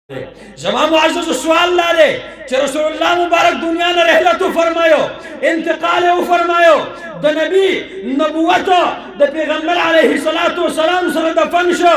زما معزز سوال لارے کہ رسول اللہ مبارک دنیا نے رحلت فرمایو انتقال فرمایو د نبی نبوت د پیغمبر علیہ الصلوۃ والسلام سره دفن شو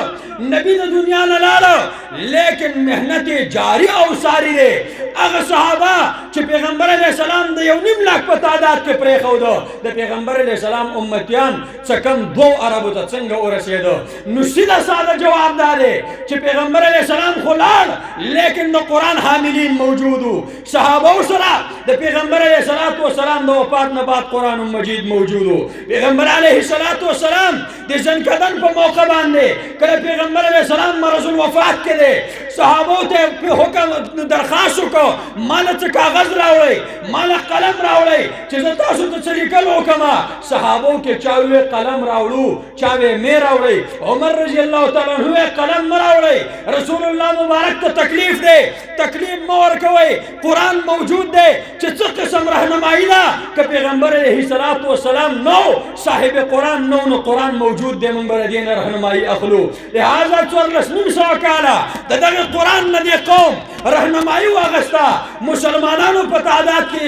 نبی د دنیا نه لاړو لیکن محنت جاری او ساری ده هغه صحابه چې پیغمبر علیہ السلام د یو نیم لاکھ په تعداد کې پرې خو ده د پیغمبر علیہ السلام امتیان څه کم 2 اربو ته څنګه ورسېدو نو سیده ساده جواب ده چې پیغمبر علیہ السلام خلال لیکن د قرآن حاملین موجودو صحابه سره د پیغمبر علیہ الصلوۃ والسلام د وفات نه بعد قرآن مجید موجودو پیغمبر علیہ الصلوۃ والسلام د زنکدن په موقع باندې کله پیغمبر علیہ السلام مرض الوفات کړي صحابه ته په حکم درخواست وکړه مال څه کاغذ راوړي مال قلم راوړي چې تاسو ته څه لیکل وکما صحابه کې چاوي قلم راوړو چاوي مې راوړي عمر رضی الله تعالی عنہ قلم راوړي رسول الله مبارک ته تکلیف ده تکلیف مور کوي قرآن موجود ده چې څه قسم راهنمایي ده که پیغمبر علیہ الصلوۃ والسلام نو صاحب قرآن نو قرآن موجود ده من بر دین راهنمایي اخلو لہذا 1400 کاله دغه قرآن نه دی قوم راهنمایي واغستا مسلمانانو په تعداد کې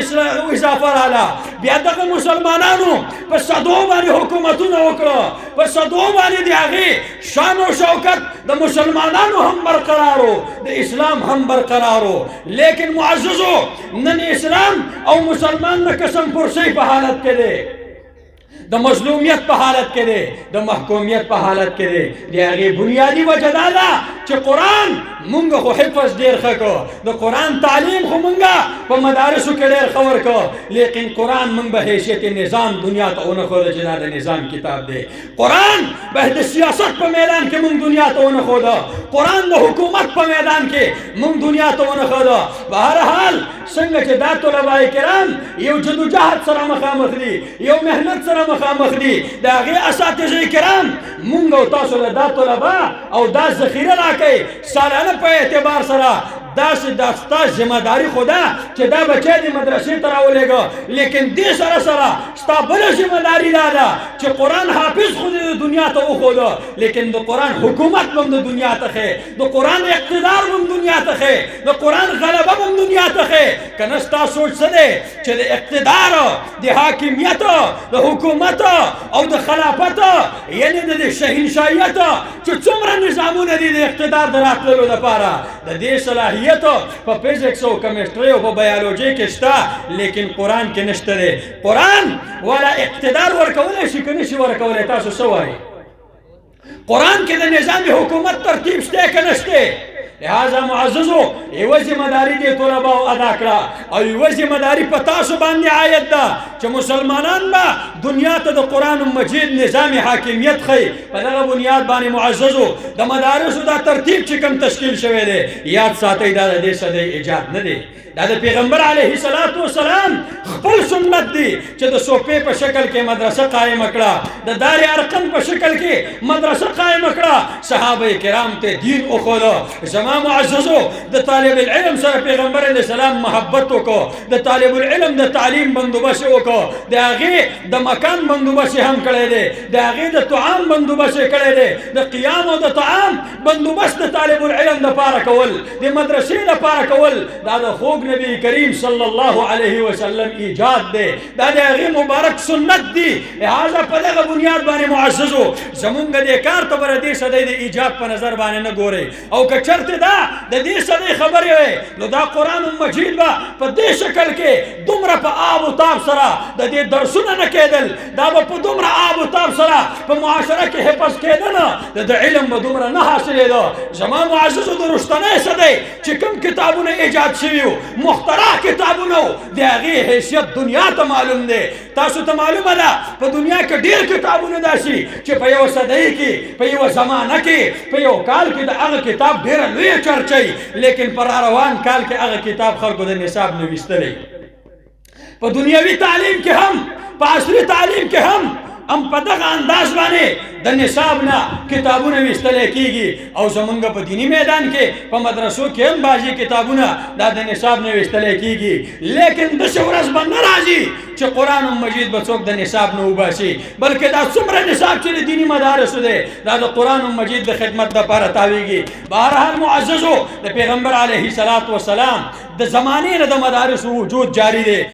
اضافه رااله بیا دغه مسلمانانو په صدو باندې حکومتونه وکړه په صدو باندې دی هغه شان او شوکت د مسلمانانو هم برقرارو د اسلام هم برقرارو لیکن معززو نن اسلام او مسلمان نه قسم پرسی په حالت کې دی د مظلومیت په حالت کې دی د محکومیت په حالت کې دی د هغې بنیادي وجه دا ده چې قرآن مونږ خو حفظ ډېر ښه کړو د قرآن تعلیم خو مونږ په مدارسو کې ډېر ښه ورکړو لیکن قرآن مونږ به حیثیت نظام دنیا ته ونه ښوده چې دا د نظام کتاب دی قرآن به د سیاست په میدان کې مونږ دنیا ته ونه ښوده قرآن د حکومت په میدان کې مونږ دنیا ته ونه ښوده بهرحال څنګه چې دا طلبای کرام یو جدوجهد سره مخامخ دي یو محنت سره مخامخ دي د هغې اساتذې کرام مونږ او تاسو له دا طلبا او دا ذخیره راکوي سالانه په اعتبار سره داسې دا ستا ذمه داري خو ده چې دا بچی دې مدرسې ته راولېږه لیکن دې سره سره ستا بله ذمه داري دا ده چې قرآن حافظ خو دې دنیا ته وښوده لیکن د قرآن حکومت به هم د دنیا ته ښې د قرآن اقتدار به هم دنیا ته ښې د قرآن غلبه به هم دنیا ته ښې که نه ستا سوچ څه دی چې د اقتدار د حاکمیت د حکومت او د خلافت یعنی د شهنشاهیت چې څومره نظامونه دي د اقتدار د راتللو لپاره د دې صلاحیت په فزیکس او کیمستري او په بیولوژي کې شته لیکن قرآن کې نشته دی قرآن والا اقتدار ورکولی شي که نشي ورکولی تاسو څه وایي قرآن کې د نظام حکومت ترتیب شته که نشته لہذا معززو یوه ذمه داري دې طلباو ادا کړه او یوه ذمه داري په تاسو باندې عاید ده چې مسلمانان به دنیا ته د قرآن مجید نظام حاکمیت ښیي په دغه بنیاد باندې معززو د مدارسو دا ترتیب چې کوم تشکیل شوی دی یاد ساتئ دا د دې صدی ایجاد نه دی دا د پیغمبر علیہ الصلوۃ والسلام خپل سنت دی چې د صوفې په شکل کې مدرسه قائم کړه د دار ارقم په شکل کې مدرسه قائم کړه صحابه کرام ته دین وښوده زما معززو د طالب العلم سره پیغمبر علیہ السلام محبت وکړو د طالب العلم د تعلیم بندوبست وکړو د هغې د مکان بندوبست هم کړی دی د هغې د طعام بندوبست کړی دی د قیام او د طعام بندوبست د طالب العلم دپاره کول د مدرسې دپاره کول دا د خوږ نبی کریم صلی الله علیه وسلم ایجاد دی دا د هغې مبارک سنت دی لہذا په دغه بنیاد باندې معززو زمونږ دې کار ته به د دې صدۍ د ایجاد په نظر باندې نه ګورئ او که چرته دا د دې صدۍ خبرې وی نو دا قرآن مجید به په دې شکل کې دومره په آب و تاب سره د دې درسونه نه کېدل دا به په دومره آب و تاب سره په معاشره کې حفظ کېده نه د علم به دومره نه حاصلېده زما معززو د رښتنۍ صدۍ چې کوم کتابونه ایجاد شوي وو مخترع کتابونه د هغې حیثیت دنیا ته معلوم دی تاسو ته معلومه ده په دنیا کې ډېر کتابونه داسي چې په یوه صدۍ کې په یوه زمانه کې په یو کال کې د هغه کتاب ډېره لویه چرچی لیکن په راروان کال کې هغه کتاب خلکو د نصاب نه ویستلی په دنیوي تعلیم کې هم په عصري تعلیم کې هم ام په دغه انداز باندې د نصاب نه کتابونه ویستلی کېږي او زمونږ په دینی میدان کې په مدرسو کې هم بعضې کتابونه دا د نصاب نه ویستلی کېږي لیکن داسې ورځ به نه راځي چې قرآن مجید به څوک د نصاب نه وباسي بلکې دا څومره نصاب چې د دینی مدارسو دی دا د قرآن مجید د خدمت دپاره تاویږي بهرحال معززو د پیغمبر علیه السلام د زمانې نه د مدارسو وجود جاری دی